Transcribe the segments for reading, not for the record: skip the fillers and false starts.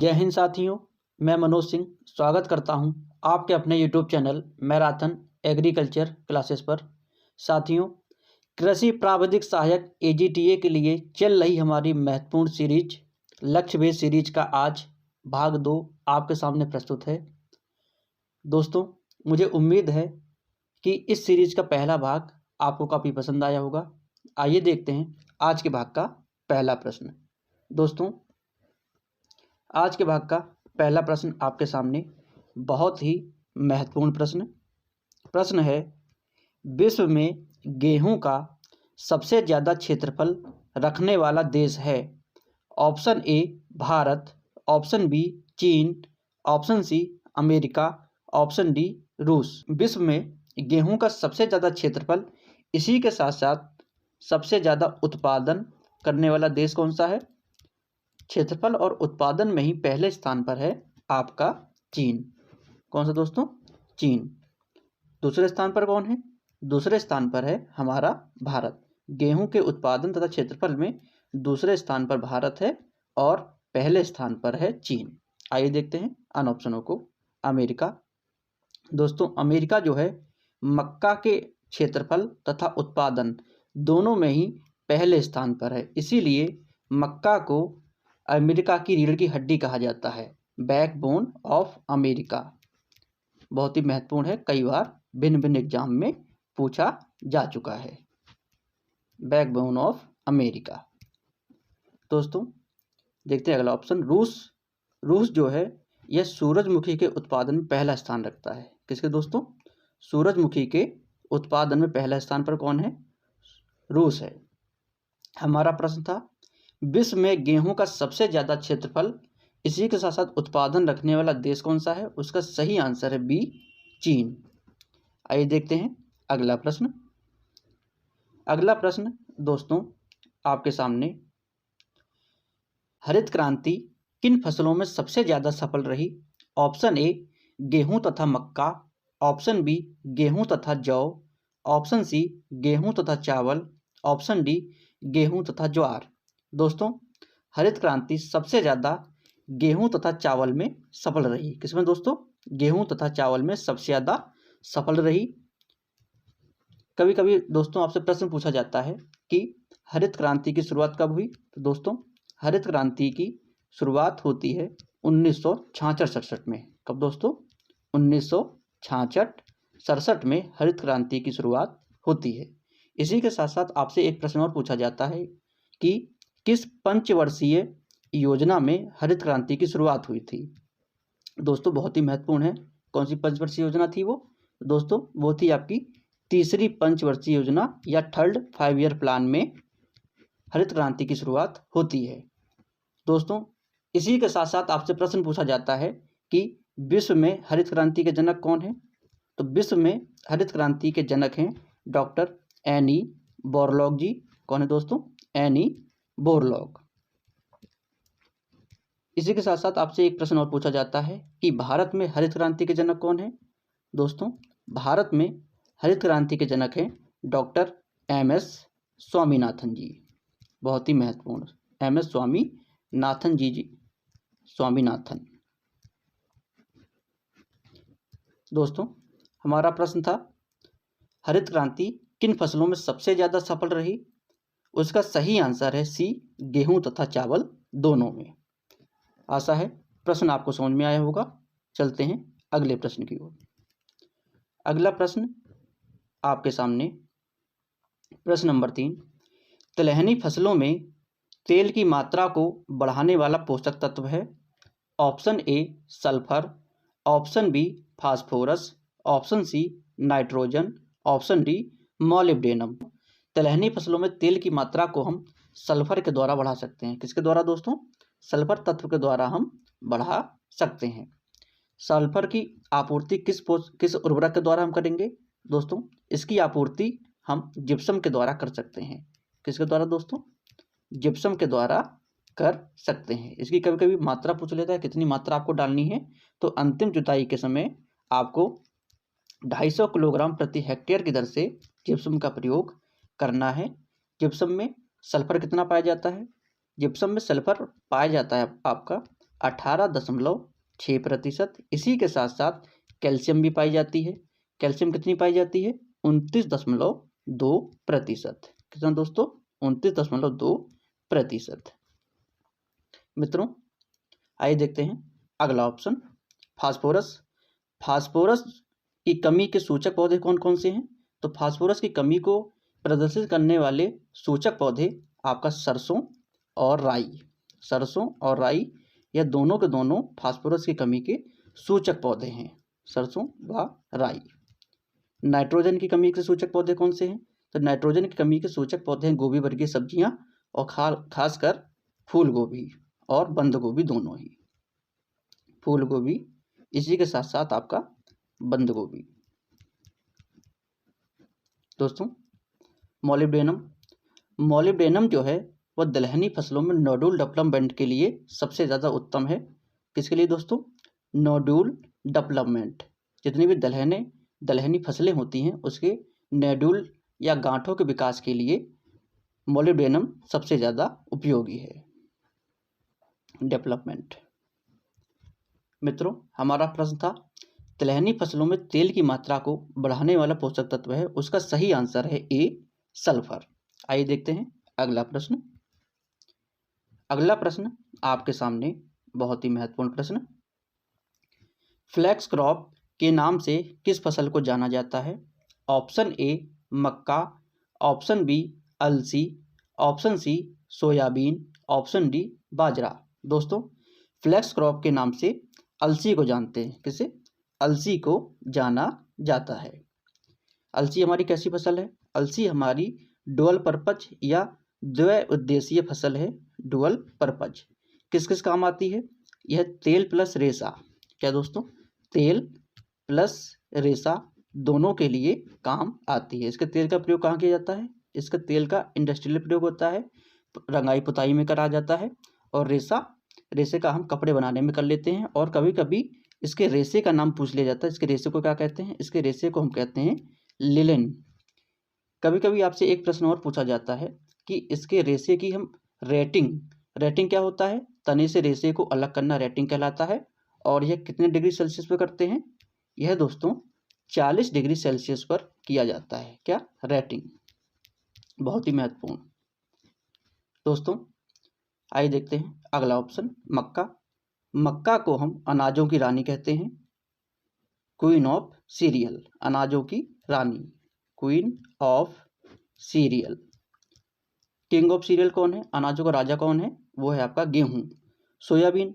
जय हिंद साथियों, मैं मनोज सिंह स्वागत करता हूं आपके अपने YouTube channel marathon agriculture classes पर। साथियों, कृषि प्राविधिक सहायक एजीटीए के लिए चल रही हमारी महत्वपूर्ण सीरीज लक्ष्य भेद सीरीज का आज भाग 2 आपके सामने प्रस्तुत है। दोस्तों, मुझे उम्मीद है कि इस सीरीज का पहला भाग आपको काफ़ी पसंद आया होगा। आइए देखते हैं आज के भाग का पहला प्रश्न। दोस्तों, आज के भाग का पहला प्रश्न आपके सामने बहुत ही महत्वपूर्ण प्रश्न है। विश्व में गेहूं का सबसे ज़्यादा क्षेत्रफल रखने वाला देश है। Option A Bharat, option B चीन, option C America, option D रूस। विश्व में गेहूं का सबसे ज़्यादा क्षेत्रफल, इसी के साथ साथ सबसे ज़्यादा उत्पादन करने वाला देश कौन सा है? क्षेत्रफल और उत्पादन में ही पहले स्थान पर है आपका चीन। कौन सा दोस्तों? चीन। दूसरे स्थान पर कौन है? दूसरे स्थान पर है हमारा भारत। गेहूं के उत्पादन तथा क्षेत्रफल में दूसरे स्थान पर भारत है और पहले स्थान पर है चीन। आइए देखते हैं अन ऑप्शनों को। अमेरिका। दोस्तों, अमेरिका जो है मक्का के क्षेत्रफल तथा उत्पादन दोनों में ही पहले स्थान पर है, इसीलिए मक्का को अमेरिका की रीढ़ की हड्डी कहा जाता है, बैकबोन ऑफ अमेरिका। बहुत ही महत्वपूर्ण है, कई बार भिन्न भिन्न एग्जाम में पूछा जा चुका है, बैकबोन ऑफ अमेरिका। दोस्तों, देखते हैं अगला ऑप्शन, रूस। रूस जो है यह सूरजमुखी के उत्पादन में पहला स्थान रखता है। किसके दोस्तों? सूरजमुखी के उत्पादन में पहला स्थान पर कौन है? रूस है। हमारा प्रश्न था विश्व में गेहूं का सबसे ज़्यादा क्षेत्रफल, इसी के साथ साथ उत्पादन रखने वाला देश कौन सा है? उसका सही आंसर है बी चीन। आइए देखते हैं अगला प्रश्न। अगला प्रश्न दोस्तों आपके सामने, हरित क्रांति किन फसलों में सबसे ज़्यादा सफल रही? ऑप्शन ए गेहूं तथा मक्का, ऑप्शन बी गेहूं तथा जौ, ऑप्शन सी गेहूं तथा चावल, ऑप्शन डी गेहूं तथा ज्वार। दोस्तों, हरित क्रांति सबसे ज़्यादा गेहूं तथा चावल में सफल रही। किसमें दोस्तों? गेहूं तथा चावल में सबसे ज़्यादा सफल रही। कभी कभी दोस्तों आपसे प्रश्न पूछा जाता है कि हरित क्रांति की शुरुआत कब हुई? तो दोस्तों, हरित क्रांति की शुरुआत होती है 1966-67 में। कब दोस्तों? 1966-67 में हरित क्रांति की शुरुआत होती है। इसी के साथ साथ आपसे एक प्रश्न और पूछा जाता है कि किस पंचवर्षीय योजना में हरित क्रांति की शुरुआत हुई थी? दोस्तों, बहुत ही महत्वपूर्ण है, कौन सी पंचवर्षीय योजना थी वो? दोस्तों, वो थी आपकी तीसरी पंचवर्षीय योजना या थर्ड 5 ईयर प्लान में हरित क्रांति की शुरुआत होती है। दोस्तों, इसी के साथ साथ आपसे प्रश्न पूछा जाता है कि विश्व में हरित क्रांति के जनक कौन है? तो विश्व में हरित क्रांति के जनक हैं डॉक्टर एनी बोरलॉग जी। कौन है दोस्तों? Any Borlaug. इसी के साथ साथ आपसे एक प्रश्न और पूछा जाता है कि भारत में हरित क्रांति के जनक कौन है? दोस्तों, भारत में हरित क्रांति के जनक हैं डॉक्टर एम.एस. स्वामीनाथन जी। बहुत ही महत्वपूर्ण, एम.एस. स्वामीनाथन जी। स्वामीनाथन। दोस्तों, हमारा प्रश्न था हरित क्रांति किन फसलों में सबसे ज़्यादा सफल रही? उसका सही आंसर है सी गेहूं तथा चावल दोनों में। आशा है प्रश्न आपको समझ में आया होगा। चलते हैं अगले प्रश्न की ओर। अगला प्रश्न आपके सामने, प्रश्न नंबर 3, तिलहनी फसलों में तेल की मात्रा को बढ़ाने वाला पोषक तत्व है। Option A sulphur, option B phosphorus, option C nitrogen, option D molybdenum. तिलहनी फसलों में तेल की मात्रा को हम सल्फर के द्वारा बढ़ा सकते हैं। किसके द्वारा दोस्तों? सल्फर तत्व के द्वारा हम बढ़ा सकते हैं। सल्फर की आपूर्ति किस उर्वरक के द्वारा हम करेंगे दोस्तों? इसकी आपूर्ति हम जिप्सम के द्वारा कर सकते हैं। किसके द्वारा दोस्तों? जिप्सम के द्वारा कर सकते हैं। इसकी कभी कभी मात्रा पूछ लेता है, कितनी मात्रा आपको डालनी है? तो अंतिम जुताई के समय आपको 250 किलोग्राम प्रति हेक्टेयर की दर से जिप्सम का प्रयोग करना है। जिप्सम में सल्फर कितना पाया जाता है? जिप्सम में सल्फर पाया जाता है आपका 18.6%। इसी के साथ साथ कैल्शियम भी पाई जाती है। कैल्शियम कितनी पाई जाती है? 29.2%। कितना दोस्तों? 29.2%। मित्रों आइए देखते हैं अगला ऑप्शन, फास्फोरस। फास्फोरस की कमी के सूचक पौधे कौन कौन से हैं? तो फास्फोरस की कमी को प्रदर्शित करने वाले सूचक पौधे आपका सरसों और राई। सरसों और राई यह दोनों के दोनों फास्फोरस की कमी के सूचक पौधे हैं, सरसों व राई। नाइट्रोजन की कमी के सूचक पौधे कौन से हैं? तो नाइट्रोजन की कमी के सूचक पौधे हैं गोभी वर्गीय सब्जियां और खासकर फूल गोभी और बंद गोभी दोनों ही। फूल गोभी, इसी के साथ साथ आपका बंद गोभी। दोस्तों मॉलिब्डेनम। मॉलिब्डेनम जो है वह दलहनी फसलों में नोडुल डेवलपमेंट के लिए सबसे ज़्यादा उत्तम है। किसके लिए दोस्तों? Nodule development. जितनी भी दलहनी फसलें होती हैं उसके नोडुल या गांठों के विकास के लिए मॉलिब्डेनम सबसे ज़्यादा उपयोगी है। डेवलपमेंट। मित्रों हमारा प्रश्न था तिलहनी फसलों में तेल की मात्रा को बढ़ाने वाला पोषक तत्व है, उसका सही आंसर है ए, सल्फर। आइए देखते हैं अगला प्रश्न। अगला प्रश्न आपके सामने बहुत ही महत्वपूर्ण प्रश्न। फ्लैक्स क्रॉप के नाम से किस फसल को जाना जाता है? ऑप्शन ए मक्का, ऑप्शन बी अलसी, option C soybean, option D बाजरा। दोस्तों फ्लैक्स क्रॉप के नाम से अलसी को जानते हैं। किसे? अलसी को जाना जाता है। अलसी हमारी कैसी फसल है? अलसी हमारी डुअल पर्पज या द्वि उद्देशीय फसल है। डुअल पर्पज किस किस काम आती है? यह तेल प्लस रेशा। क्या दोस्तों? तेल प्लस रेशा दोनों के लिए काम आती है। इसके तेल का प्रयोग कहाँ किया जाता है? इसके तेल का इंडस्ट्रियल प्रयोग होता है, रंगाई पुताई में करा जाता है। और रेशे का हम कपड़े बनाने में कर लेते हैं। और कभी कभी इसके रेशे का नाम पूछ लिया जाता है। इसके रेशे को क्या कहते हैं? इसके रेशे को हम कहते हैं लिलेन। कभी कभी आपसे एक प्रश्न और पूछा जाता है कि इसके रेशे की हम रेटिंग क्या होता है? तने से रेशे को अलग करना रेटिंग कहलाता है। और यह कितने डिग्री सेल्सियस पर करते हैं? यह दोस्तों 40 डिग्री सेल्सियस पर किया जाता है। क्या? रेटिंग। बहुत ही महत्वपूर्ण। दोस्तों आइए देखते हैं अगला ऑप्शन, मक्का। मक्का को हम अनाजों की रानी कहते हैं, क्वीन ऑफ सीरियल। अनाजों की रानी, queen of cereal. King of cereal कौन है? अनाजों का राजा कौन है? वो है आपका गेहूं। सोयाबीन।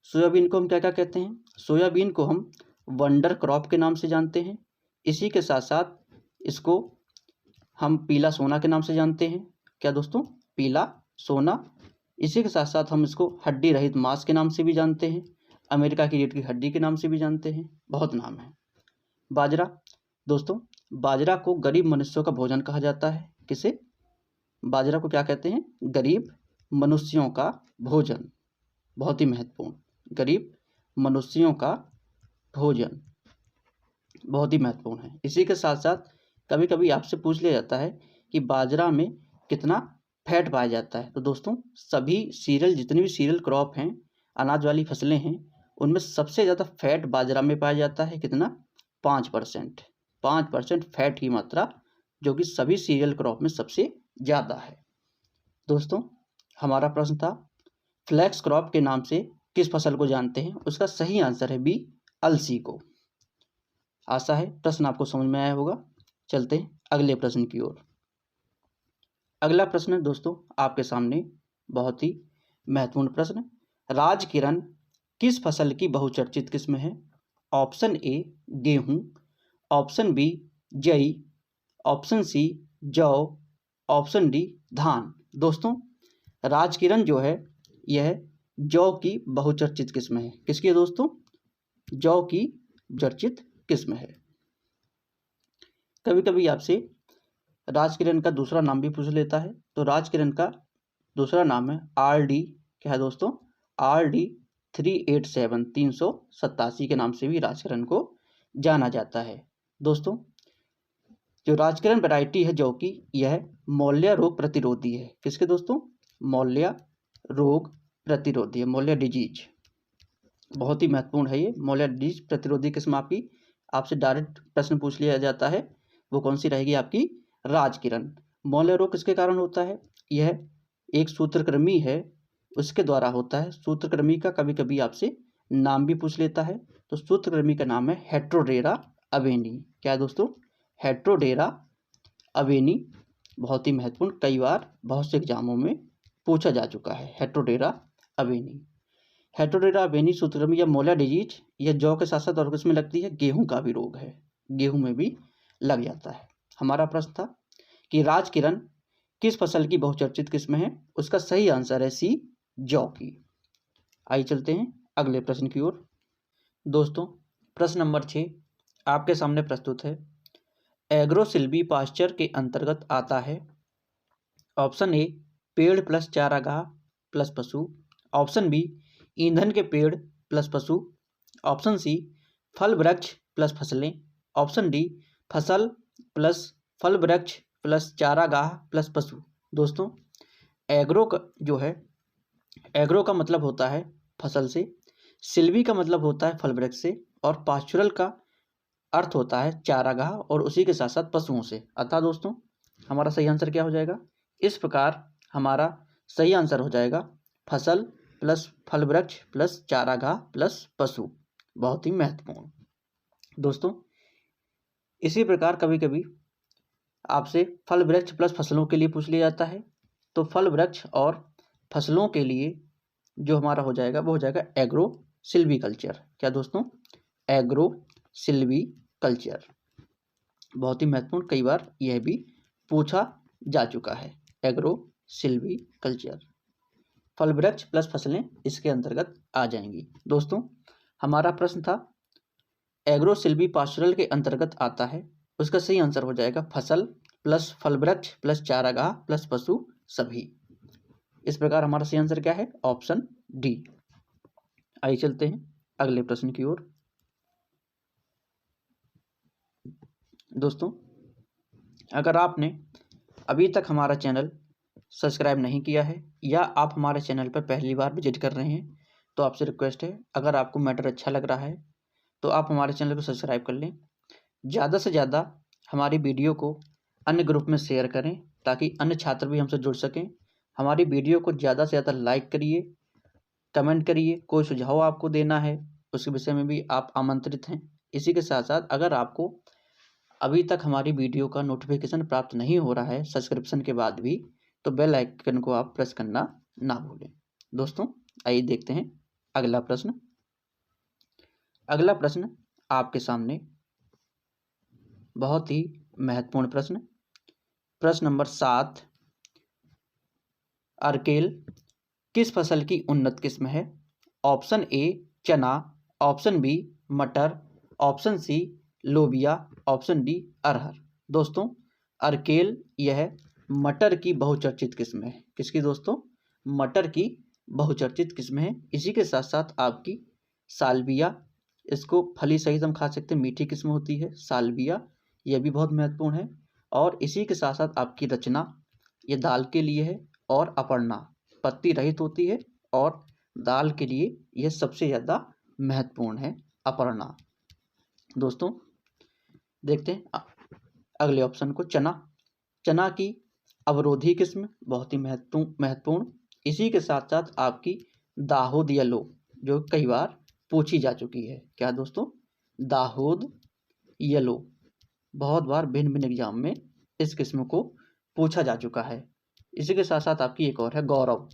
सोयाबीन को हम क्या क्या कहते हैं? सोयाबीन को हम वंडर क्रॉप के नाम से जानते हैं। इसी के साथ साथ इसको हम पीला सोना के नाम से जानते हैं। क्या दोस्तों? पीला सोना। इसी के साथ साथ हम इसको हड्डी रहित मांस के नाम से भी जानते हैं, अमेरिका की रीढ़ की हड्डी के नाम से भी जानते हैं, बहुत नाम है। बाजरा। दोस्तों बाजरा को गरीब मनुष्यों का भोजन कहा जाता है। किसे? बाजरा को क्या कहते हैं? गरीब मनुष्यों का भोजन। बहुत ही महत्वपूर्ण, गरीब मनुष्यों का भोजन बहुत ही महत्वपूर्ण है। इसी के साथ साथ कभी कभी आपसे पूछ लिया जाता है कि बाजरा में कितना फैट पाया जाता है। तो दोस्तों सभी सीरियल, जितनी भी सीरियल क्रॉप हैं, अनाज वाली फसलें हैं, उनमें सबसे ज़्यादा फैट बाजरा में पाया जाता है। कितना? 5%। 5% फैट की मात्रा, जो कि सभी सीरियल क्रॉप में सबसे ज़्यादा है। दोस्तों हमारा प्रश्न था फ्लैक्स क्रॉप के नाम से किस फसल को जानते हैं? उसका सही आंसर है बी, अलसी को। आशा है प्रश्न आपको समझ में आया होगा। चलते हैं अगले प्रश्न की ओर। अगला प्रश्न दोस्तों आपके सामने बहुत ही महत्वपूर्ण प्रश्न। राजकिरण किस फसल की बहुचर्चित किस्म है? ऑप्शन ए गेहूं, ऑप्शन बी जई, ऑप्शन सी जौ, ऑप्शन डी धान। दोस्तों राजकिरण जो है यह जौ की बहुचर्चित किस्म है। किसकी है दोस्तों? जौ की चर्चित किस्म है। कभी कभी आपसे राजकिरण का दूसरा नाम भी पूछ लेता है। तो राजकिरण का दूसरा नाम है RD। क्या है दोस्तों? RD 387, 387 के नाम से भी राजकिरण को जाना जाता है। दोस्तों जो राजकिरण वैरायटी है जौ की, यह मौल्या रोग प्रतिरोधी है। किसके दोस्तों? मौल्या रोग प्रतिरोधी है, मौल्या डिजीज। बहुत ही महत्वपूर्ण है ये। मोलिया डिजीज प्रतिरोधी किस्म आपकी, आपसे डायरेक्ट प्रश्न पूछ लिया जाता है, वो कौन सी रहेगी आपकी? राजकिरण। मोलिया रोग किसके कारण होता है? यह एक सूत्रकृमि है, उसके द्वारा होता है। सूत्रकृमि का कभी कभी आपसे नाम भी पूछ लेता है, तो सूत्रकृमि का नाम है हेट्रोडेरा अवेनी। क्या है दोस्तों? हेट्रोडेरा अवेनी। बहुत ही महत्वपूर्ण, कई बार बहुत से एग्जामों में पूछा जा चुका है हेट्रोडेरा अवेनी। हेट्रोडेरा अवेनी सूत्रकृमि या मोलिया डिजीज, यह जौ के साथ साथ और किसमें लगती है? गेहूं का भी रोग है, गेहूं में भी लग जाता है। हमारा प्रश्न था कि राजकिरण किस फसल की बहुचर्चित किस्म है? उसका सही आंसर है सी, जौ की। आइए चलते हैं अगले प्रश्न की ओर। दोस्तों, प्रश्न नंबर 6 आपके सामने प्रस्तुत है। एग्रो सिल्वी पास्चर के अंतर्गत आता है। ऑप्शन ए पेड़ प्लस चारागाह प्लस पशु, ऑप्शन बी ईंधन के पेड़ प्लस पशु, ऑप्शन सी फल वृक्ष प्लस फसलें, ऑप्शन डी फसल प्लस फल वृक्ष प्लस चारागाह प्लस पशु। दोस्तों, एग्रो का जो है, एग्रो का मतलब होता है फसल से, सिल्वी का मतलब होता है फल वृक्ष से, और पास्चुरल का अर्थ होता है चारागाह और उसी के साथ साथ पशुओं से। अतः दोस्तों, हमारा सही आंसर क्या हो जाएगा? इस प्रकार हमारा सही आंसर हो जाएगा फसल प्लस फल वृक्ष प्लस चारागाह प्लस पशु। बहुत ही महत्वपूर्ण। दोस्तों, इसी प्रकार कभी कभी आपसे फल वृक्ष प्लस फसलों के लिए पूछ लिया जाता है, तो फल वृक्ष और फसलों के लिए जो हमारा हो जाएगा वो हो जाएगा एग्रो सिल्वीकल्चर। क्या दोस्तों? Agro silviculture. बहुत ही महत्वपूर्ण, कई बार यह भी पूछा जा चुका है। एग्रो सिल्वीकल्चर, फल वृक्ष प्लस फसलें इसके अंतर्गत आ जाएंगी। दोस्तों, हमारा प्रश्न था एग्रो सिल्वी पास्चुरल के अंतर्गत आता है, उसका सही आंसर हो जाएगा फसल प्लस फल वृक्ष प्लस चारागाह प्लस पशु सभी। इस प्रकार हमारा सही आंसर क्या है? Option D. आइए चलते हैं अगले प्रश्न की ओर। दोस्तों, अगर आपने अभी तक हमारा चैनल सब्सक्राइब नहीं किया है या आप हमारे चैनल पर पहली बार विजिट कर रहे हैं, तो आपसे रिक्वेस्ट है, अगर आपको मैटर अच्छा लग रहा है तो आप हमारे चैनल को सब्सक्राइब कर लें। ज़्यादा से ज़्यादा हमारी वीडियो को अन्य ग्रुप में शेयर करें ताकि अन्य छात्र भी हमसे जुड़ सकें। हमारी वीडियो को ज़्यादा से ज़्यादा लाइक करिए, कमेंट करिए। कोई सुझाव आपको देना है उसके विषय में भी आप आमंत्रित हैं। इसी के साथ साथ अगर आपको अभी तक हमारी वीडियो का नोटिफिकेशन प्राप्त नहीं हो रहा है सब्सक्रिप्शन के बाद भी, तो बेल आइकन को आप प्रेस करना ना भूलें। दोस्तों, आइए देखते हैं अगला प्रश्न। अगला प्रश्न आपके सामने बहुत ही महत्वपूर्ण प्रश्न, प्रश्न नंबर 7। अर्केल किस फसल की उन्नत किस्म है? ऑप्शन ए चना, ऑप्शन बी मटर, ऑप्शन सी लोबिया, ऑप्शन डी अरहर। दोस्तों, अर्केल यह मटर की बहुचर्चित किस्म है। किसकी दोस्तों? मटर की बहुचर्चित किस्म है। इसी के साथ साथ आपकी साल्विया, इसको फली सहित हम खा सकते हैं, मीठी किस्म होती है साल्विया, यह भी बहुत महत्वपूर्ण है। और इसी के साथ साथ आपकी रचना, ये दाल के लिए है, और अपर्णा पत्ती रहित होती है, और दाल के लिए यह सबसे ज़्यादा महत्वपूर्ण है, अपर्णा। दोस्तों, देखते हैं अगले ऑप्शन को, चना। चना की अवरोधी किस्म, बहुत ही महत्वपूर्ण। इसी के साथ साथ आपकी दाहोद येलो, जो कई बार पूछी जा चुकी है। क्या दोस्तों? दाहोद येलो, बहुत बार भिन्न भिन्न एग्जाम में इस किस्म को पूछा जा चुका है। इसी के साथ साथ आपकी एक और है गौरव,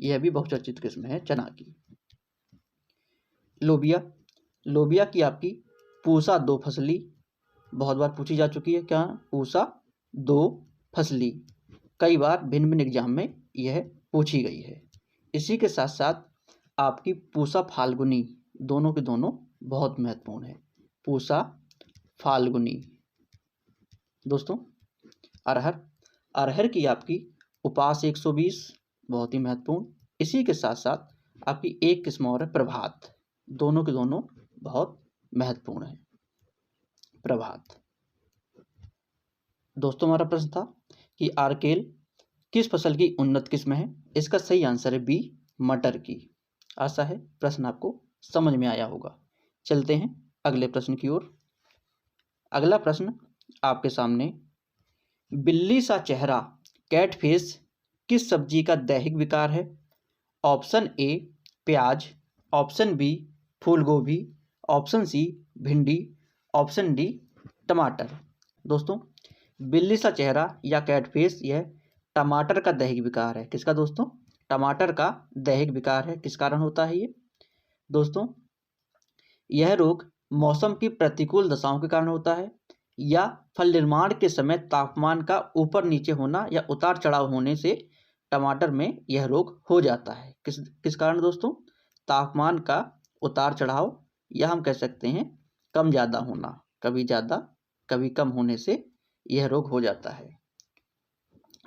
यह भी बहुचर्चित किस्म है चना की। लोबिया, लोबिया की आपकी पूसा दो फसली, बहुत बार पूछी जा चुकी है। क्या? पूसा दो फसली, कई बार भिन्न भिन्न एग्जाम में यह पूछी गई है। इसी के साथ साथ आपकी पूसा फाल्गुनी, दोनों के दोनों बहुत महत्वपूर्ण है। पूसा फाल्गुनी। दोस्तों, अरहर, अरहर की आपकी उपास 120, बहुत ही महत्वपूर्ण। इसी के साथ साथ आपकी एक किस्म और है प्रभात, दोनों के दोनों बहुत महत्वपूर्ण है। प्रभात। दोस्तों, हमारा प्रश्न था कि आर्केल किस फसल की उन्नत किस्म है? इसका सही आंसर है बी, मटर की। आशा है प्रश्न आपको समझ में आया होगा। चलते हैं अगले प्रश्न की ओर। अगला प्रश्न आपके सामने, बिल्ली सा चेहरा कैट फेस किस सब्जी का दैहिक विकार है? ऑप्शन ए प्याज, ऑप्शन बी फूल गोभी, ऑप्शन सी भिंडी, ऑप्शन डी टमाटर। दोस्तों, बिल्ली सा चेहरा या कैट फेस यह टमाटर का दैहिक विकार है। किसका दोस्तों? टमाटर का दैहिक विकार है। किस कारण होता है ये? दोस्तों, यह रोग मौसम की प्रतिकूल दशाओं के कारण होता है या फल निर्माण के समय तापमान का ऊपर नीचे होना या उतार चढ़ाव होने से टमाटर में यह रोग हो जाता है। किस कारण दोस्तों? तापमान का उतार चढ़ाव या हम कह सकते हैं कम ज़्यादा होना, कभी ज़्यादा कभी कम होने से यह रोग हो जाता है।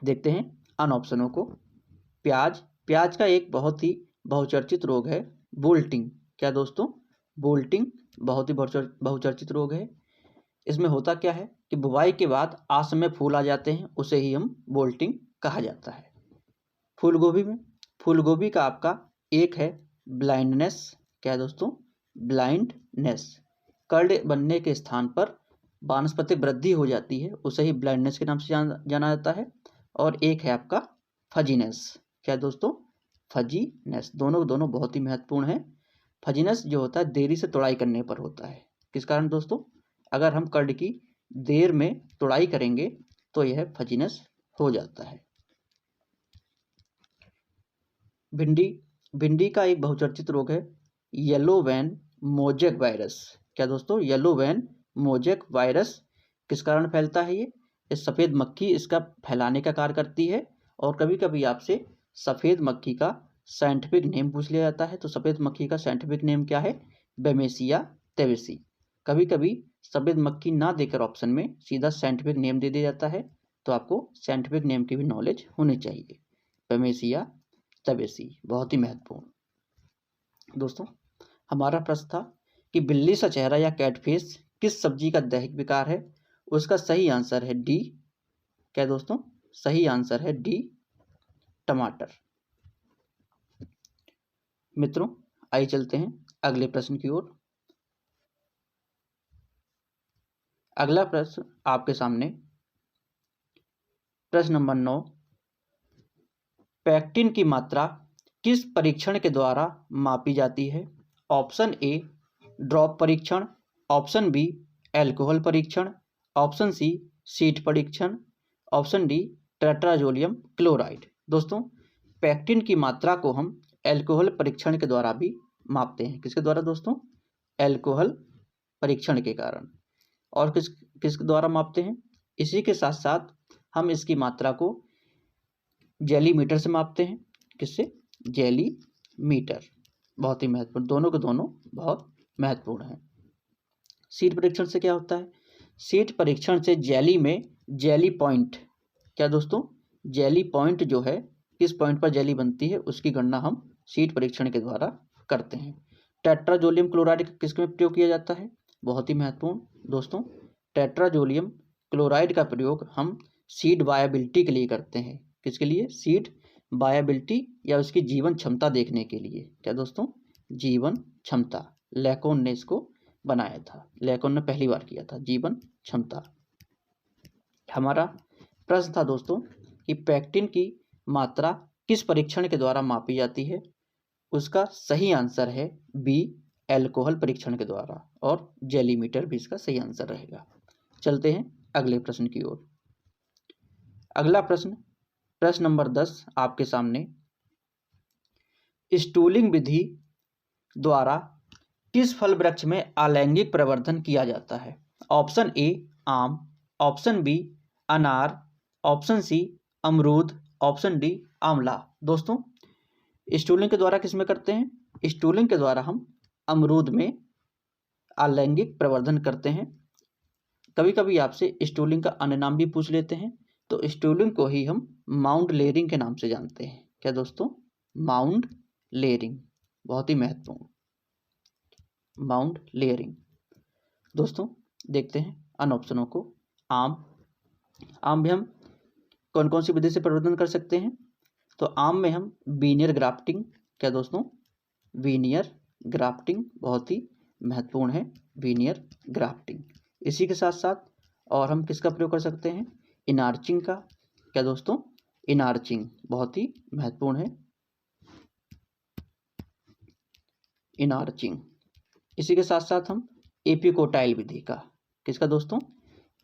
देखते हैं अन ऑप्शनों को। प्याज का एक बहुत ही बहुचर्चित रोग है बोल्टिंग। क्या दोस्तों? बोल्टिंग बहुत ही बहुचर्चित रोग है। इसमें होता क्या है कि बुवाई के बाद आस में फूल आ जाते हैं, उसे ही हम बोल्टिंग कहा जाता है। फूल गोभी का आपका एक है ब्लाइंडनेस। क्या है दोस्तों? ब्लाइंडनेस। कर्ड बनने के स्थान पर वानस्पतिक वृद्धि हो जाती है, उसे ही ब्लाइंडनेस के नाम से जाना जाता है। और एक है आपका फजीनेस। क्या दोस्तों? फजीनेस। दोनों बहुत ही महत्वपूर्ण है। फजीनेस जो होता है देरी से तुड़ाई करने पर होता है। किस कारण दोस्तों? अगर हम कर्ड की देर में तुड़ाई करेंगे तो यह फजीनेस हो जाता है। भिंडी का एक बहुचर्चित रोग है येलो वेन मोजेक वायरस। क्या दोस्तों? येलो वेन मोजेक वायरस किस कारण फैलता है ये सफ़ेद मक्खी इसका फैलाने का कार्य करती है। और कभी कभी आपसे सफ़ेद मक्खी का साइंटिफिक नेम पूछ लिया जाता है। तो सफ़ेद मक्खी का साइंटिफिक नेम क्या है? बेमेसिया तेवेसी। कभी कभी सफ़ेद मक्खी ना देकर ऑप्शन में सीधा साइंटिफिक नेम दे दिया जाता है, तो आपको साइंटिफिक नेम की भी नॉलेज होनी चाहिए। बेमेसिया तेवेसी बहुत ही महत्वपूर्ण। दोस्तों, हमारा प्रश्न था कि बिल्ली सा चेहरा या कैट फेस किस सब्जी का दैहिक विकार है? उसका सही आंसर है डी। क्या दोस्तों? सही आंसर है डी टमाटर। मित्रों, आइए चलते हैं अगले प्रश्न की ओर। अगला प्रश्न आपके सामने, प्रश्न नंबर 9, पैक्टिन की मात्रा किस परीक्षण के द्वारा मापी जाती है? ऑप्शन ए ड्रॉप परीक्षण, ऑप्शन बी एल्कोहल परीक्षण, ऑप्शन सी शीट परीक्षण, ऑप्शन डी टेट्राजोलियम क्लोराइड। दोस्तों, पैक्टिन की मात्रा को हम एल्कोहल परीक्षण के द्वारा भी मापते हैं। किसके द्वारा दोस्तों? एल्कोहल परीक्षण के कारण। और किसके द्वारा मापते हैं? इसी के साथ साथ हम इसकी मात्रा को जेली मीटर से मापते हैं। किससे? जेली मीटर। बहुत ही महत्वपूर्ण, दोनों के दोनों बहुत महत्वपूर्ण हैं। शीट परीक्षण से क्या होता है? शीट परीक्षण से जेली में जेली पॉइंट, क्या दोस्तों? जेली पॉइंट जो है, किस पॉइंट पर जेली बनती है उसकी गणना हम शीट परीक्षण के द्वारा करते हैं। टेट्राजोलियम क्लोराइड किसमें प्रयोग किया जाता है? बहुत ही महत्वपूर्ण दोस्तों, टेट्राजोलियम क्लोराइड का प्रयोग हम सीड वायबिलिटी के लिए करते हैं। किसके लिए? सीड वायबिलिटी या उसकी जीवन क्षमता देखने के लिए। क्या दोस्तों? जीवन क्षमता। लैकोन ने इसको बनाया था, लैकोन ने पहली बार किया था जीवन क्षमता। हमारा प्रश्न था दोस्तों कि पैक्टिन की मात्रा किस परीक्षण के द्वारा मापी जाती है? उसका सही आंसर है बी एल्कोहल परीक्षण के द्वारा, और जेलीमीटर भी इसका सही आंसर रहेगा। चलते हैं अगले प्रश्न की ओर। अगला प्रश्न, प्रश्न नंबर 10 आपके सामने, स्टूलिंग विधि द्वारा किस फल वृक्ष में अलैंगिक प्रवर्धन किया जाता है? ऑप्शन ए आम, ऑप्शन बी अनार, ऑप्शन सी अमरूद, ऑप्शन डी आंवला। दोस्तों, स्टूलिंग के द्वारा किस में करते हैं? स्टूलिंग के द्वारा हम अमरूद में अलैंगिक प्रवर्धन करते हैं। कभी कभी आपसे स्टूलिंग का अन्य नाम भी पूछ लेते हैं, तो स्टूलिंग को ही हम माउंट लेयरिंग के नाम से जानते हैं। क्या दोस्तों? माउंट लेयरिंग, बहुत ही महत्वपूर्ण, माउंट लेयरिंग। दोस्तों, देखते हैं अन ऑप्शनों को। आम भी हम कौन कौन सी विधि से प्रवर्धन कर सकते हैं? तो आम में हम वीनियर ग्राफ्टिंग, क्या दोस्तों? वीनियर ग्राफ्टिंग बहुत ही महत्वपूर्ण है, वीनियर ग्राफ्टिंग। इसी के साथ साथ और हम किसका प्रयोग कर सकते हैं, इनार्चिंग का। क्या दोस्तों, इनार्चिंग बहुत ही महत्वपूर्ण है, इनार्चिंग। इसी के साथ साथ हम एपिकोटाइल विधि का, किसका दोस्तों,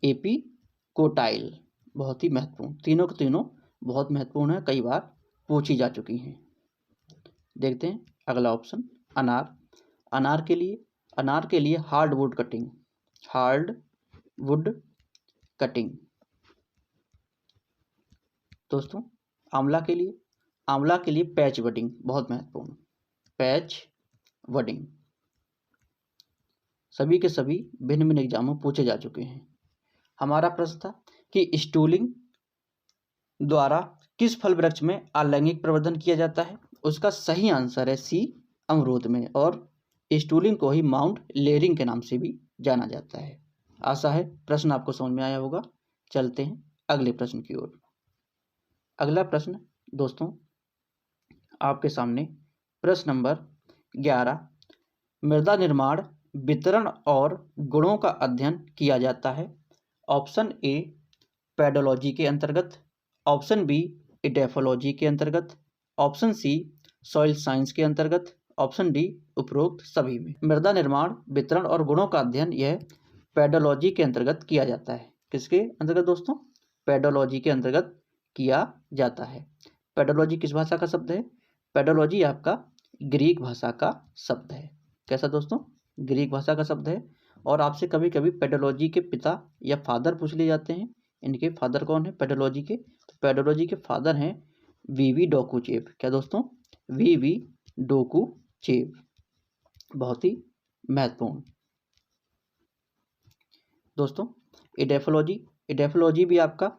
एपिकोटाइल, बहुत ही महत्वपूर्ण। तीनों के तीनों बहुत महत्वपूर्ण है, कई बार पूछी जा चुकी हैं। देखते हैं अगला ऑप्शन, अनार। अनार के लिए हार्डवुड कटिंग, हार्डवुड कटिंग। दोस्तों आंवला के लिए पैच बडिंग बहुत महत्वपूर्ण, पैच वडिंग। सभी के सभी भिन्न भिन्न एग्जामों में पूछे जा चुके हैं। हमारा प्रश्न था कि स्टूलिंग द्वारा किस फल वृक्ष में अलैंगिक प्रवर्धन किया जाता है। उसका सही आंसर है सी, अमरूद में। और स्टूलिंग को ही माउंट लेयरिंग के नाम से भी जाना जाता है। आशा है प्रश्न आपको समझ में आया होगा। चलते हैं अगले प्रश्न की ओर। अगला प्रश्न दोस्तों आपके सामने प्रश्न नंबर 11, मृदा निर्माण, वितरण और गुणों का अध्ययन किया जाता है। ऑप्शन ए पेडोलॉजी के अंतर्गत, ऑप्शन बी इडेफोलॉजी के अंतर्गत, ऑप्शन सी सॉइल साइंस के अंतर्गत, ऑप्शन डी उपरोक्त सभी में। मृदा निर्माण, वितरण और गुणों का अध्ययन यह पेडोलॉजी के अंतर्गत किया जाता है। किसके अंतर्गत दोस्तों, पेडोलॉजी के अंतर्गत किया जाता है। पेडोलॉजी किस भाषा का शब्द है, पेडोलॉजी आपका ग्रीक भाषा का शब्द है। कैसा दोस्तों, ग्रीक भाषा का शब्द है। और आपसे कभी कभी पेडोलॉजी के पिता या फादर पूछ लिए जाते हैं। इनके फादर कौन है पेडोलॉजी के, तो पेडोलॉजी के फादर हैं वीवी डोकुचेव। क्या दोस्तों, वीवी डोकुचेव, बहुत ही महत्वपूर्ण। दोस्तों इडेफोलॉजी भी आपका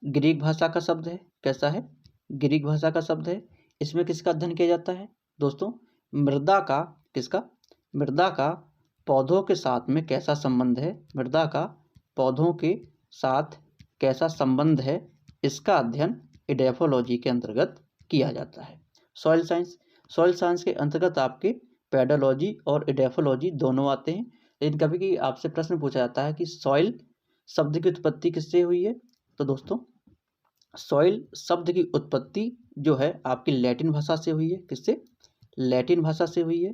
ग्रीक भाषा का शब्द है। कैसा है, ग्रीक भाषा का शब्द है। इसमें किसका अध्ययन किया जाता है दोस्तों, मृदा का, किसका, मृदा का पौधों के साथ में कैसा संबंध है, मृदा का पौधों के साथ कैसा संबंध है, इसका अध्ययन इडेफोलॉजी के अंतर्गत किया जाता है। सॉइल साइंस के अंतर्गत आपके पेडोलॉजी और इडेफोलॉजी दोनों आते हैं। लेकिन कभी कभी आपसे प्रश्न पूछा जाता है कि सॉइल शब्द की उत्पत्ति किससे हुई है, तो दोस्तों सॉइल शब्द की उत्पत्ति जो है आपकी लैटिन भाषा से हुई है। किससे, लैटिन भाषा से हुई है।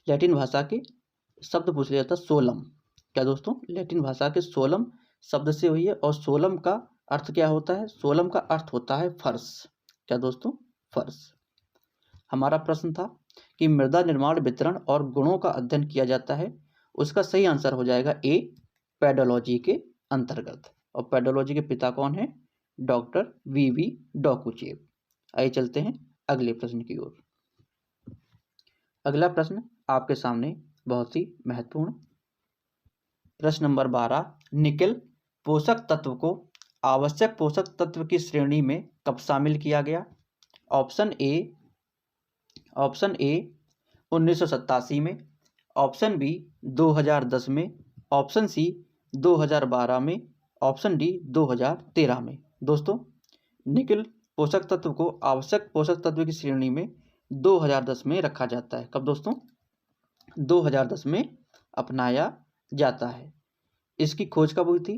लैटिन भाषा के शब्द पूछ लिया जाता सोलम। क्या दोस्तों, लैटिन भाषा के सोलम शब्द से हुई है। और सोलम का अर्थ क्या होता है, सोलम का अर्थ होता है फर्श। क्या दोस्तों, फर्श। हमारा प्रश्न था कि मृदा निर्माण, वितरण और गुणों का अध्ययन किया जाता है। उसका सही आंसर हो जाएगा ए, पेडोलॉजी के अंतर्गत। और पेडोलॉजी के पिता कौन है, डॉक्टर वीवी डोकुचेव। आइए चलते हैं अगले प्रश्न की ओर। अगला प्रश्न आपके सामने बहुत ही महत्वपूर्ण, प्रश्न नंबर 12, निकेल पोषक तत्व को आवश्यक पोषक तत्व की श्रेणी में कब शामिल किया गया। ऑप्शन ए 1987 में, ऑप्शन बी 2010 में, ऑप्शन सी 2012 में, ऑप्शन डी 2013 में। दोस्तों निकेल पोषक तत्व को आवश्यक पोषक तत्व की श्रेणी में 2010 में रखा जाता है। कब दोस्तों, 2010 में अपनाया जाता है। इसकी खोज कब हुई थी,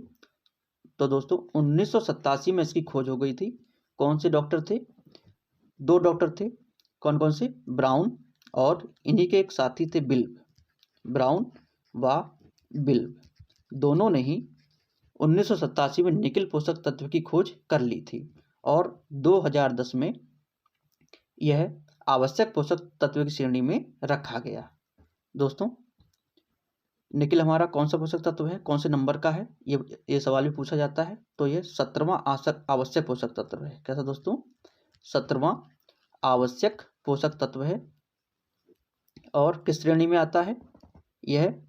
तो दोस्तों 1987 में इसकी खोज हो गई थी। कौन से डॉक्टर थे, दो डॉक्टर थे। कौन कौन से, ब्राउन और इन्हीं के एक साथी थे बिल्ब, ब्राउन व बिल्ब, दोनों ने ही 1987 में निकेल पोषक तत्व की खोज कर ली थी। और 2010 में यह आवश्यक पोषक तत्व की श्रेणी में रखा गया। दोस्तों निकेल हमारा कौन सा पोषक तत्व है, कौन से नंबर का है, ये सवाल भी पूछा जाता है। तो ये 17वां आवश्यक पोषक तत्व है। कैसा दोस्तों, 17वां आवश्यक पोषक तत्व है। और किस श्रेणी में आता है, यह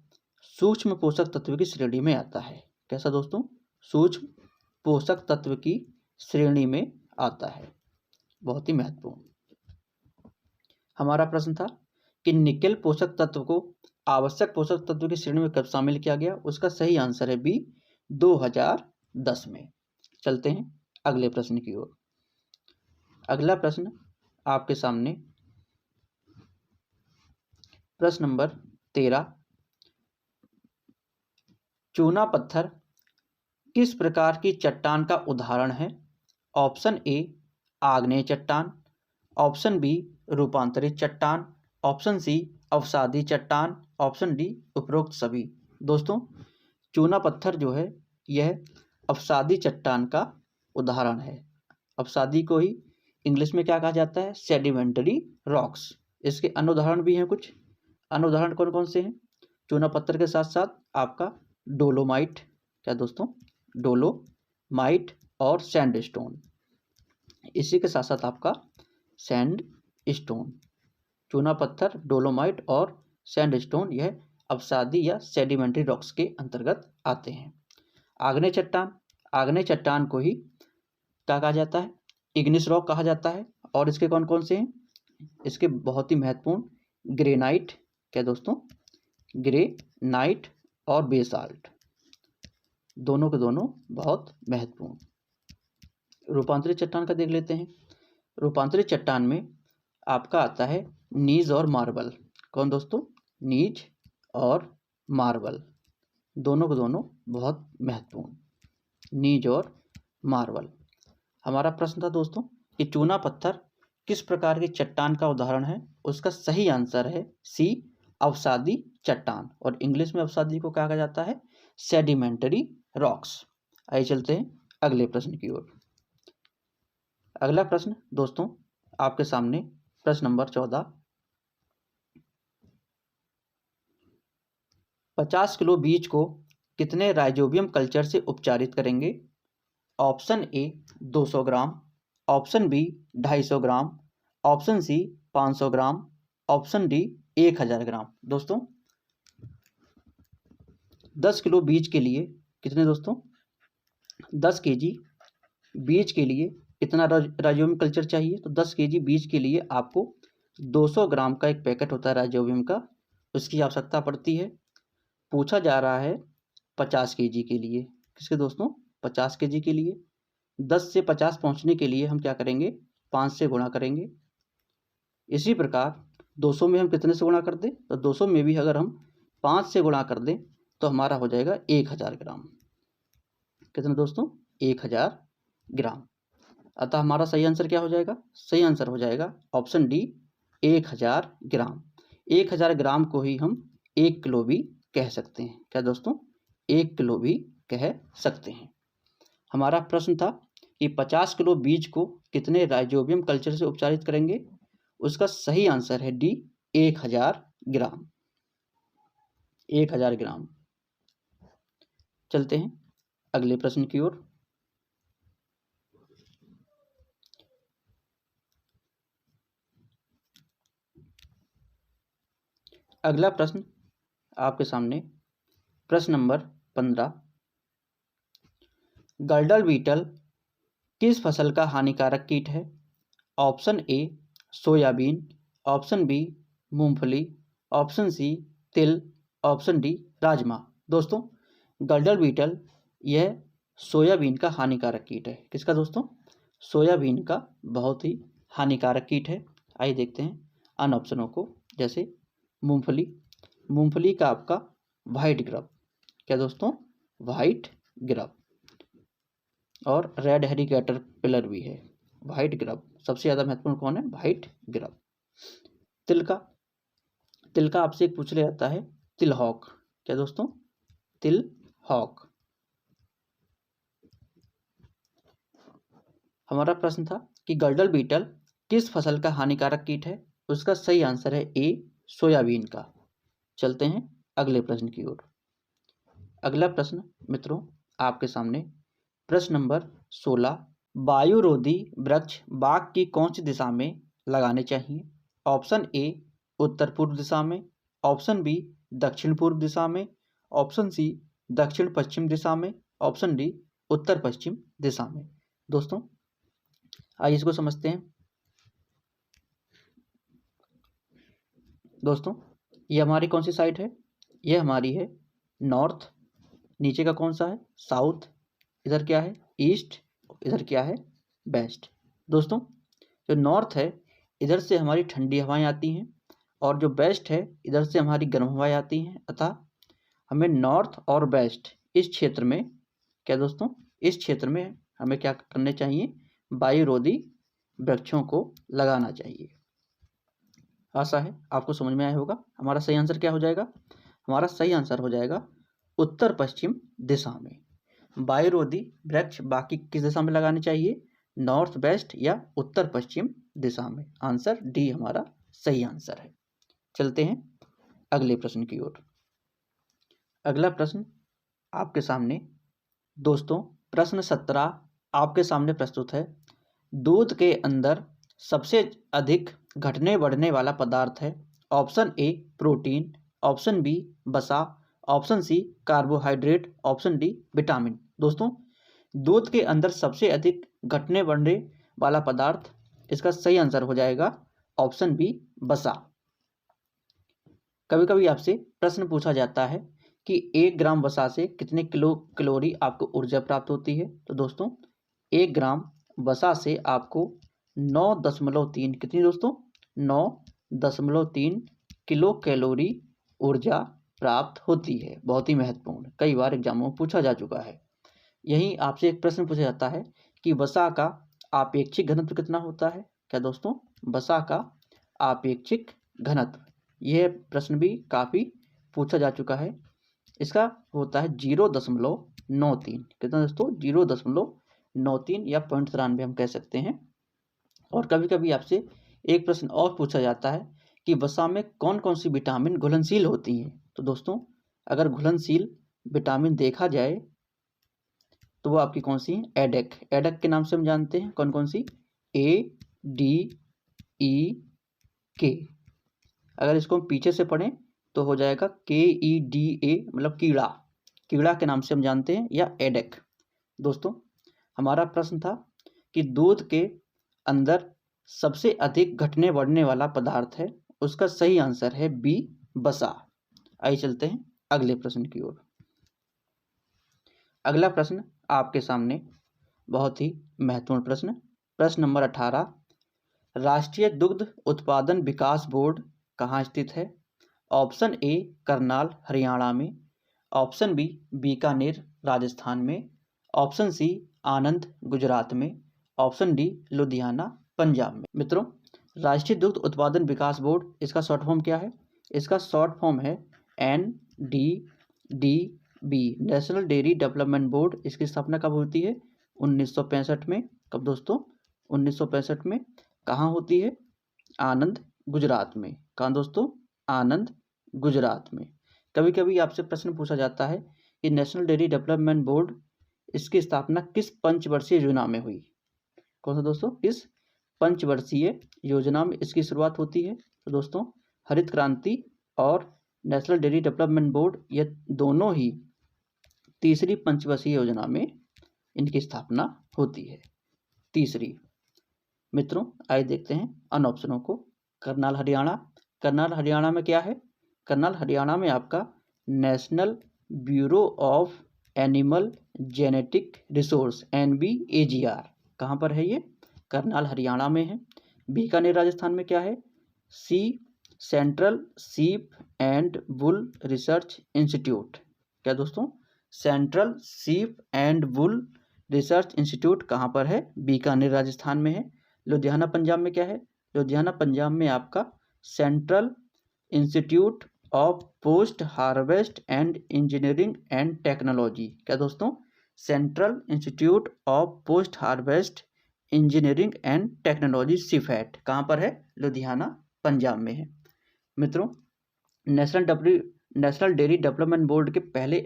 सूक्ष्म पोषक तत्व की श्रेणी में आता है। कैसा दोस्तों, सूक्ष्म पोषक तत्व की श्रेणी में आता है, बहुत ही महत्वपूर्ण। हमारा प्रश्न था कि निकेल पोषक तत्व को आवश्यक पोषक तत्व की श्रेणी में कब शामिल किया गया। उसका सही आंसर है बी, 2010 में। चलते हैं अगले प्रश्न की ओर। अगला प्रश्न आपके सामने प्रश्न नंबर 13, चूना पत्थर किस प्रकार की चट्टान का उदाहरण है? ऑप्शन ए आग्नेय चट्टान, ऑप्शन बी रूपांतरित चट्टान, ऑप्शन सी अवसादी चट्टान, ऑप्शन डी उपरोक्त सभी। दोस्तों, चूना पत्थर जो है यह अवसादी चट्टान का उदाहरण है। अवसादी को ही इंग्लिश में क्या कहा जाता है? Sedimentary rocks. इसके अन्य उदाहरण भी हैं कुछ। अन्य उदाहरण कौन कौन से हैं? चूना पत्थर के साथ साथ आपका डोलोमाइट, क्या दोस्तों? डोलोमाइट और सैंडस्टोन। इसी के साथ साथ आपका सैंडस्टोन, चूना पत्थर, डोलोमाइट और सैंडस्टोन यह अवसादी या सेडिमेंटरी रॉक्स के अंतर्गत आते हैं। आग्नेय चट्टान, आग्नेय चट्टान को ही क्या कहा जाता है? इग्निस रॉक कहा जाता है। और इसके कौन कौन से हैं? इसके बहुत ही महत्वपूर्ण ग्रेनाइट, क्या दोस्तों? ग्रेनाइट और बेसाल्ट, दोनों के दोनों बहुत महत्वपूर्ण। रूपांतरित चट्टान का देख लेते हैं। रूपांतरित चट्टान में आपका आता है नीज और मार्बल। कौन दोस्तों? नीज और मार्बल, दोनों के दोनों बहुत महत्वपूर्ण। नीज और मार्बल। हमारा प्रश्न था दोस्तों कि चूना पत्थर किस प्रकार की चट्टान का उदाहरण है? उसका सही आंसर है सी अवसादी चट्टान, और इंग्लिश में अवसादी को कहा जाता है सेडिमेंटरी रॉक्स। आइए चलते हैं अगले प्रश्न की ओर। अगला प्रश्न दोस्तों आपके सामने प्रश्न नंबर 14, 50 किलो बीज को कितने राइजोबियम कल्चर से उपचारित करेंगे? Option A 200 gram, option B 250 gram, option C 500 gram, option D 1000 gram. दोस्तों 10 किलो बीज के लिए कितने दोस्तों? 10 केजी बीज के लिए कितना राइजोबियम कल्चर चाहिए? तो 10 केजी बीज के लिए आपको 200 ग्राम का एक पैकेट होता है राइजोबियम का, उसकी आवश्यकता पड़ती है। पूछा जा रहा है 50 केजी के लिए। किसके दोस्तों? 50 केजी के लिए। 10 से 50 पहुंचने के लिए हम क्या करेंगे? 5 से गुणा करेंगे। इसी प्रकार 200 में हम कितने से गुणा कर दें? तो 200 में भी अगर हम 5 से गुणा कर दें तो हमारा हो जाएगा 1000 ग्राम। कितना दोस्तों? 1000 ग्राम। अतः हमारा सही आंसर क्या हो जाएगा? सही आंसर हो जाएगा ऑप्शन डी 1000 ग्राम। 1000 ग्राम को ही हम 1 किलो भी कह सकते हैं। क्या दोस्तों? 1 किलो भी कह सकते हैं। हमारा प्रश्न था कि 50 किलो बीज को कितने राइजोबियम कल्चर से उपचारित करेंगे? उसका सही आंसर है डी 1000 ग्राम। 1000 ग्राम। चलते हैं अगले प्रश्न की ओर। अगला प्रश्न आपके सामने प्रश्न नंबर 15, गर्डल बीटल किस फसल का हानिकारक कीट है? Option A soybean, option B मूंगफली, ऑप्शन सी तिल, ऑप्शन डी राजमा। दोस्तों गर्डल बीटल यह सोयाबीन का हानिकारक कीट है। किसका दोस्तों? सोयाबीन का बहुत ही हानिकारक कीट है। आइए देखते हैं अन्य ऑप्शनों को, जैसे मूंगफली, मूंगफली का आपका वाइट ग्रब, क्या दोस्तों? White grub. और रेड हेरी कैटरपिलर भी है। वाइट ग्रब सबसे ज़्यादा महत्वपूर्ण कौन है? White grub. तिल का आपसे एक पूछ लिया जाता है तिलहॉक, क्या दोस्तों? तिलहॉक। हमारा प्रश्न था कि गर्डल बीटल किस फसल का हानिकारक कीट है? उसका सही आंसर है ए सोयाबीन का। चलते हैं अगले प्रश्न की ओर। अगला प्रश्न मित्रों आपके सामने प्रश्न नंबर 16, वायुरोधी वृक्ष बाग की कौन सी दिशा में लगाने चाहिए? ऑप्शन ए उत्तर पूर्व दिशा में, ऑप्शन बी दक्षिण पूर्व दिशा में, ऑप्शन सी दक्षिण पश्चिम दिशा में, ऑप्शन डी उत्तर पश्चिम दिशा में। दोस्तों आइए इसको समझते हैं। दोस्तों ये हमारी कौन सी साइड है? ये हमारी है नॉर्थ। नीचे का कौन सा है? साउथ। इधर क्या है? ईस्ट। इधर क्या है? वेस्ट। दोस्तों जो नॉर्थ है इधर से हमारी ठंडी हवाएं आती हैं, और जो वेस्ट है इधर से हमारी गर्म हवाएं आती हैं, अतः हमें नॉर्थ और वेस्ट इस क्षेत्र में क्या दोस्तों, इस क्षेत्र में हमें क्या करने चाहिए, वायुरोधी वृक्षों को लगाना चाहिए। आशा है आपको समझ में आया होगा। हमारा सही आंसर क्या हो जाएगा, हमारा सही आंसर हो जाएगा उत्तर पश्चिम दिशा में। वायुरोधी वृक्ष बाकी किस दिशा में लगाने चाहिए, नॉर्थ वेस्ट या उत्तर पश्चिम दिशा में। आंसर डी हमारा सही आंसर है। चलते हैं अगले प्रश्न की ओर। अगला प्रश्न आपके सामने दोस्तों, प्रश्न 17 आपके सामने प्रस्तुत है। दूध के अंदर सबसे अधिक घटने बढ़ने वाला पदार्थ है। Option A protein, option B वसा, option C carbohydrate, option D vitamin. दोस्तों, दूध के अंदर सबसे अधिक घटने बढ़ने वाला पदार्थ, इसका सही आंसर हो जाएगा ऑप्शन बी वसा। कभी कभी आपसे प्रश्न पूछा जाता है कि 1 ग्राम वसा से कितने कैलोरी आपको ऊर्जा प्राप्त होती है। तो दोस्तों, 1 ग्राम वसा से आपको 9.3 कितनी दोस्तों, 9.3 किलो कैलोरी ऊर्जा प्राप्त होती है। बहुत ही महत्वपूर्ण, कई बार एग्जामों में पूछा जा चुका है। यहीं आपसे एक प्रश्न पूछा जाता है कि वसा का आपेक्षिक घनत्व कितना होता है। क्या दोस्तों, वसा का आपेक्षिक घनत्व, यह प्रश्न भी काफ़ी पूछा जा चुका है। इसका होता है 0.93। कितना दोस्तों, 0.93 या 0.93 हम कह सकते हैं। और कभी कभी आपसे एक प्रश्न और पूछा जाता है कि वसा में कौन कौन सी विटामिन घुलनशील होती हैं। तो दोस्तों, अगर घुलनशील विटामिन देखा जाए तो वो आपकी कौन सी है, एडेक। एडेक के नाम से हम जानते हैं कौन कौन सी, ए डी ई के। अगर इसको हम पीछे से पढ़ें तो हो जाएगा KEDA, मतलब कीड़ा, कीड़ा के नाम से हम जानते हैं, या एडेक। दोस्तों, हमारा प्रश्न था कि दूध के अंदर सबसे अधिक घटने बढ़ने वाला पदार्थ है, उसका सही आंसर है बी वसा। आइए चलते हैं अगले प्रश्न की ओर। अगला प्रश्न आपके सामने बहुत ही महत्वपूर्ण प्रश्न, प्रश्न नंबर 18। राष्ट्रीय दुग्ध उत्पादन विकास बोर्ड कहाँ स्थित है। ऑप्शन ए करनाल हरियाणा में, ऑप्शन बी बीकानेर राजस्थान में, ऑप्शन सी आनंद गुजरात में, ऑप्शन डी लुधियाना पंजाब में। मित्रों, राष्ट्रीय दुग्ध उत्पादन विकास बोर्ड, इसका शॉर्ट फॉर्म क्या है, इसका शॉर्ट फॉर्म है NDDB, national dairy development board. इसकी स्थापना कब होती है, 1965 में। कब दोस्तों, 1965 में। कहाँ होती है, आनंद गुजरात में। कहाँ दोस्तों, आनंद गुजरात में। कभी कभी आपसे प्रश्न पूछा जाता है कि नेशनल डेयरी डेवलपमेंट बोर्ड, इसकी स्थापना किस पंचवर्षीय योजना में हुई। कौन सा दोस्तों, किस पंचवर्षीय योजना में इसकी शुरुआत होती है। तो दोस्तों, हरित क्रांति और नेशनल डेयरी डेवलपमेंट बोर्ड, ये दोनों ही तीसरी पंचवर्षीय योजना में इनकी स्थापना होती है, तीसरी। मित्रों, आइए देखते हैं अन ऑप्शनों को। करनाल हरियाणा, करनाल हरियाणा में क्या है, करनाल हरियाणा में आपका national bureau of animal genetic resource NBAGR, कहाँ पर है ये, करनाल हरियाणा में है। बीकानेर राजस्थान में क्या है, central sheep and wool research institute. क्या दोस्तों, central sheep and wool research institute कहाँ पर है, बीकानेर राजस्थान में है। लुधियाना पंजाब में क्या है, लुधियाना पंजाब में आपका central institute of post harvest and engineering and technology. क्या दोस्तों, central institute of post harvest engineering and technology CIPHET कहाँ पर है, लुधियाना पंजाब में है। मित्रों, नेशनल डेयरी डेवलपमेंट बोर्ड के पहले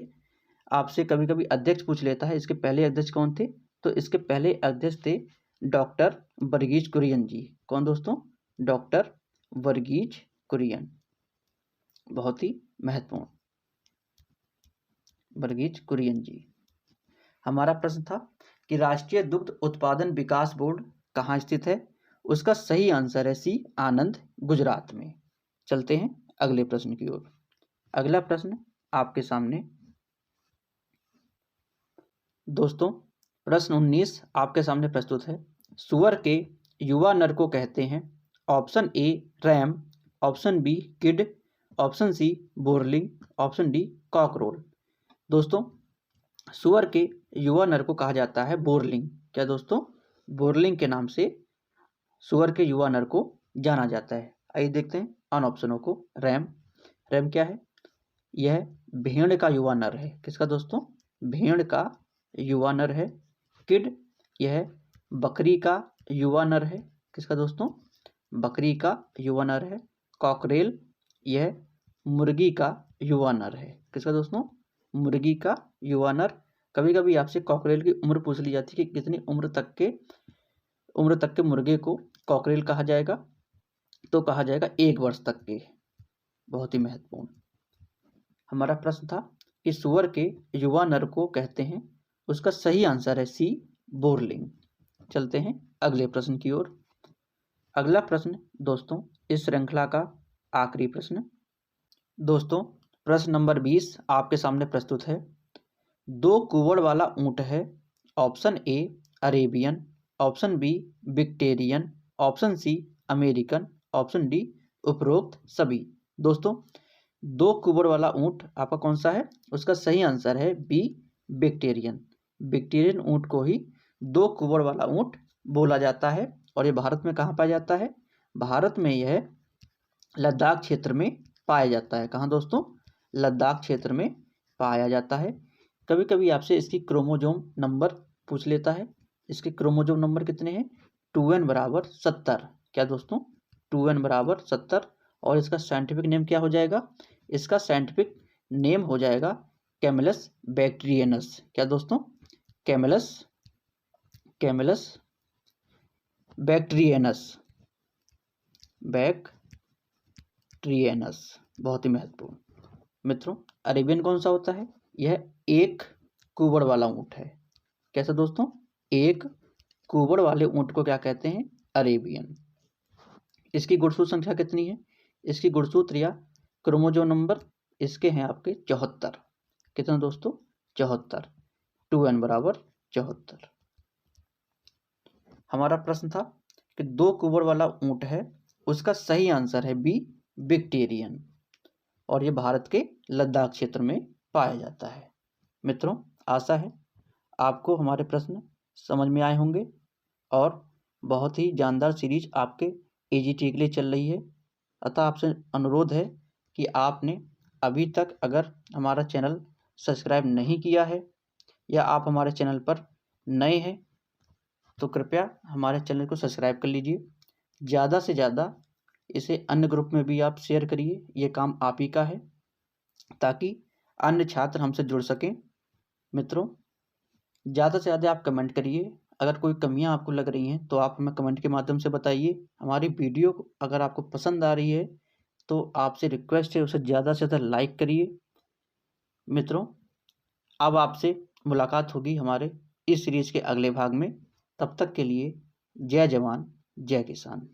आपसे कभी कभी अध्यक्ष पूछ लेता है, इसके पहले अध्यक्ष कौन थे। तो इसके पहले अध्यक्ष थे डॉक्टर वर्गीज कुरियन जी। कौन दोस्तों, डॉक्टर वर्गीज कुरियन, बहुत ही महत्वपूर्ण, वर्गीज कुरियन जी। हमारा प्रश्न था कि राष्ट्रीय दुग्ध उत्पादन विकास बोर्ड कहाँ स्थित है, उसका सही आंसर है सी आनंद गुजरात में। चलते हैं अगले प्रश्न की ओर। अगला प्रश्न आपके सामने दोस्तों, प्रश्न 19 आपके सामने प्रस्तुत है। सुअर के युवा नर को कहते हैं। Option A ram, option B kid, option C boarling, option D cockerel. दोस्तों, सुअर के युवा नर को कहा जाता है बोरलिंग। क्या दोस्तों? बोरलिंग के नाम से सुअर के युवा नर को जाना जाता है। आइए देखते हैं ऑन ऑप्शनों को। रैम, रैम क्या है? यह भेड़ का युवा नर है। किसका दोस्तों? भेड़ का युवा नर है। किड, यह बकरी का युवा नर है। किसका दोस्तों? बकरी का युवा नर है। कॉकरेल, यह मुर्गी का युवा नर है। किसका दोस्तों? मुर्गी का युवा नर। कभी कभी आपसे कॉकरेल की उम्र पूछ ली जाती है कि कितनी उम्र तक के मुर्गे को कॉकरेल कहा जाएगा, तो कहा जाएगा 1 वर्ष तक के। बहुत ही महत्वपूर्ण। हमारा प्रश्न था कि सुअर के युवा नर को कहते हैं, उसका सही आंसर है सी बोरलिंग। चलते हैं अगले प्रश्न की ओर। अगला प्रश्न दोस्तों इस श्रृंखला का आखिरी प्रश्न। दोस्तों, प्रश्न नंबर 20 आपके सामने प्रस्तुत है। 2 कुबड़ वाला ऊंट है। Option A Arabian, option B Bactrian, option C American, option D उपरोक्त सभी। दोस्तों, 2 कुबड़ वाला ऊंट आपका कौन सा है? उसका सही आंसर है बी विक्टेरियन। विक्टेरियन ऊंट को ही 2 कुबड़ वाला ऊंट बोला जाता है। और ये भारत में कहाँ पाया जाता है? भारत में यह लद्दाख क्षेत्र में पाया जाता है। कहाँ दोस्तों? लद्दाख क्षेत्र में पाया जाता है। कभी कभी आपसे इसकी क्रोमोजोम नंबर पूछ लेता है। इसके क्रोमोजोम नंबर कितने हैं? 2n बराबर 70। क्या दोस्तों? 2n बराबर 70। और इसका साइंटिफिक नेम क्या हो जाएगा? इसका साइंटिफिक नेम हो जाएगा कैमेलस बैक्टीरियनस। क्या दोस्तों? कैमेलस बैक्टीरियनस। बहुत ही महत्वपूर्ण। मित्रों, अरेबियन कौन सा होता है? यह 1 कुबड़ वाला ऊंट है। कैसे दोस्तों? 1 कुबड़ वाले ऊंट को क्या कहते हैं? अरेबियन। इसकी गुणसूत्र संख्या कितनी है? इसकी गुणसूत्र या क्रोमोजोम नंबर इसके हैं आपके 74। कितना दोस्तों? 74। 2n बराबर 74। हमारा प्रश्न था कि 2 कुबड़ वाला ऊंट है, उसका सही आंसर है बी विक्टेरियन। और ये भारत के लद्दाख क्षेत्र में पाया जाता है। मित्रों, आशा है आपको हमारे प्रश्न समझ में आए होंगे और बहुत ही जानदार सीरीज आपके एजीटी के लिए चल रही है। अतः आपसे अनुरोध है कि आपने अभी तक अगर हमारा चैनल सब्सक्राइब नहीं किया है या आप हमारे चैनल पर नए हैं तो कृपया हमारे चैनल को सब्सक्राइब कर लीजिए। ज़्यादा से ज़्यादा इसे अन्य ग्रुप में भी आप शेयर करिए। ये काम आप ही का है ताकि अन्य छात्र हमसे जुड़ सकें। मित्रों, ज़्यादा से ज़्यादा आप कमेंट करिए। अगर कोई कमियां आपको लग रही हैं तो आप हमें कमेंट के माध्यम से बताइए। हमारी वीडियो अगर आपको पसंद आ रही है तो आपसे रिक्वेस्ट है उसे ज़्यादा से ज़्यादा लाइक करिए। मित्रों, अब आपसे मुलाकात होगी हमारे इस सीरीज़ के अगले भाग में। तब तक के लिए जय जवान जय किसान।